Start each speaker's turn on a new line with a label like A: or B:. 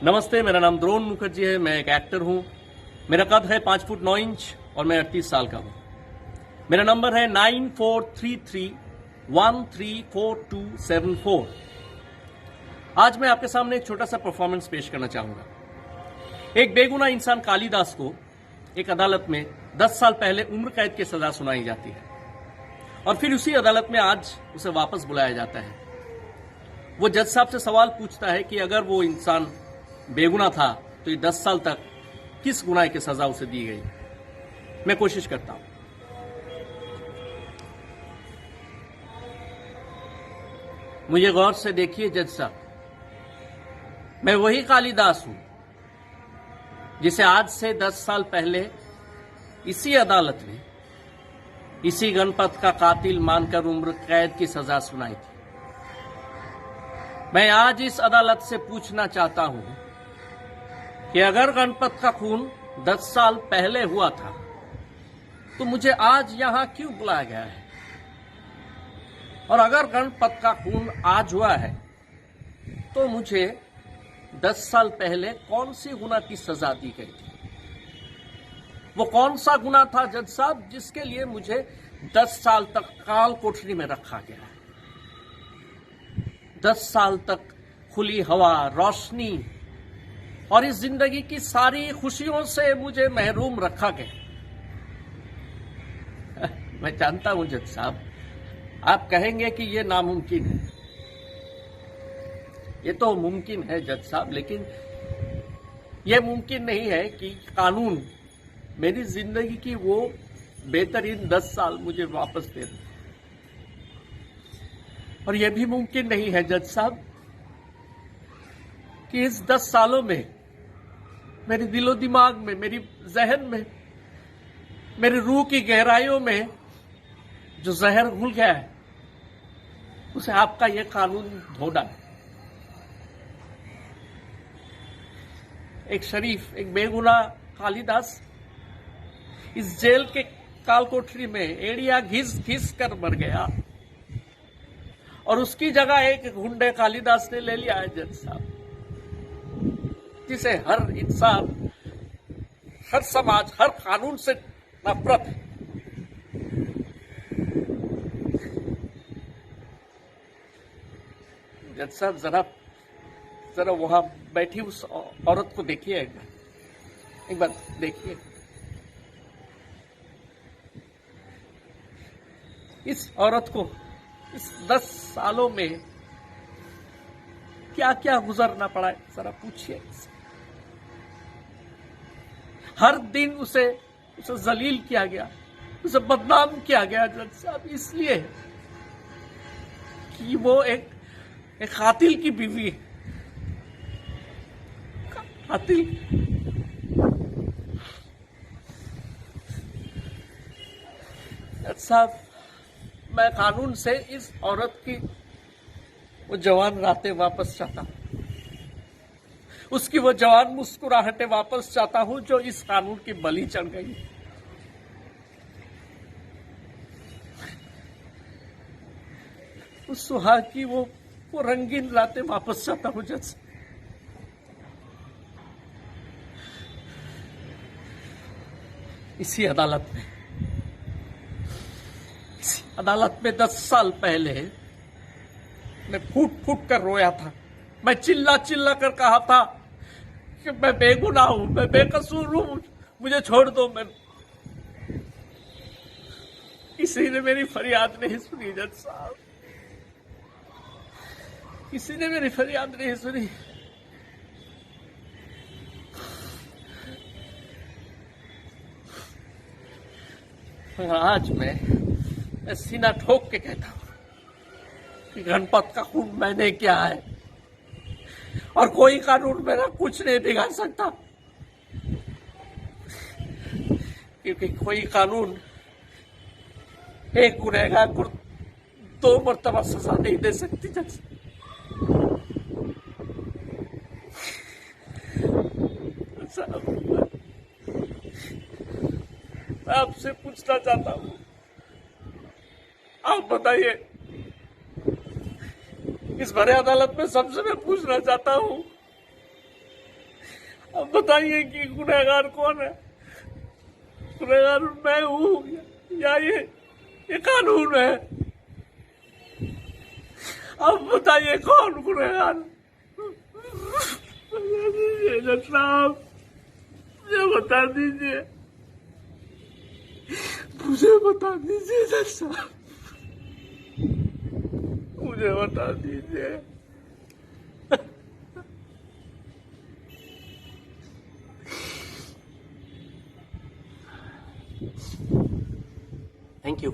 A: नमस्ते, मेरा नाम द्रोण मुखर्जी है। मैं एक एक्टर हूं। मेरा कद है 5 फुट 9 इंच और मैं 38 साल का हूं। मेरा नंबर है 9433134274। आज मैं आपके सामने एक छोटा सा परफॉर्मेंस पेश करना चाहूंगा। एक बेगुनाह इंसान कालिदास को एक अदालत में 10 साल पहले उम्र कैद की सजा सुनाई जाती है और फिर उसी अदालत में आज उसे वापस बुलाया जाता है। वो जज साहब से सवाल पूछता है कि अगर वो इंसान बेगुनाह था तो ये 10 साल तक किस गुनाह की सजा उसे दी गई। मैं कोशिश करता हूं। मुझे गौर से देखिए जज साहब, मैं वही कालिदास हूं जिसे आज से 10 साल पहले इसी अदालत में इसी गणपत का कातिल मानकर उम्र कैद की सजा सुनाई थी। मैं आज इस अदालत से पूछना चाहता हूं कि अगर गणपत का खून 10 साल पहले हुआ था तो मुझे आज यहां क्यों बुलाया गया है, और अगर गणपत का खून आज हुआ है तो मुझे 10 साल पहले कौन सी गुनाह की सजा दी गई थी। वो कौन सा गुनाह था जज साहब जिसके लिए मुझे 10 साल तक काल कोठरी में रखा गया है। 10 साल तक खुली हवा, रोशनी और इस जिंदगी की सारी खुशियों से मुझे महरूम रखा गया। मैं जानता हूं जज साहब, आप कहेंगे कि यह नामुमकिन है। ये तो मुमकिन है जज साहब, लेकिन यह मुमकिन नहीं है कि कानून मेरी जिंदगी की वो बेहतरीन 10 साल मुझे वापस दे दे। और यह भी मुमकिन नहीं है जज साहब कि इस 10 सालों में मेरे दिलो दिमाग में, मेरी जहन में, मेरी रूह की गहराइयों में जो जहर घुल गया है उसे आपका यह कानून धो डाले। एक शरीफ, एक बेगुनाह कालिदास इस जेल के काल कोठरी में एड़िया घिस घिस कर मर गया और उसकी जगह एक गुंडे कालिदास ने ले लिया है जज साहब, जिसे हर इंसान, हर समाज, हर कानून से नफरत है। जज साहब, जरा वहां बैठी उस औरत को देखिए, एक बार देखिए। इस औरत को इस 10 सालों में क्या क्या गुजरना पड़ा है, जरा पूछिए। हर दिन उसे जलील किया गया, उसे बदनाम किया गया जज साहब, इसलिए कि वो एक कातिल की बीवी है। कातिल। जज साहब, मैं कानून से इस औरत की वो जवान रातें वापस चाहता हूं, उसकी वो जवान मुस्कुराहटें वापस चाहता हूं जो इस कानून की बलि चढ़ गई। उस सुहाग की वो रंगीन रातें वापस चाहता हूं जज। इसी अदालत में 10 साल पहले मैं फूट फूट कर रोया था। मैं चिल्ला चिल्ला कर कहा था कि मैं बेगुनाह हूं, मैं बेकसूर हूं, मुझे छोड़ दो। मैं किसी ने मेरी फरियाद नहीं सुनी जज साहब, किसी ने मेरी फरियाद नहीं सुनी। आज मैं सीना ठोक के कहता हूं कि गणपत का खून मैंने किया है और कोई कानून मेरा कुछ नहीं बिगाड़ सकता, क्योंकि कोई कानून एक गुनहगार को 2 मरतबा सजा नहीं दे सकती जज। मैं आपसे पूछना चाहता हूं, आप बताइए, इस भरे अदालत में सबसे मैं पूछना चाहता हूं अब बताइए कि गुनहगार कौन है? गुनहगार मैं हूँ या ये कानून है? अब बताइए कौन गुनहगार? बता दीजिए जज साहब, मुझे बता दीजिए, मुझे बता दीजिए जज साहब, मुझे बता दीजिए। Thank you.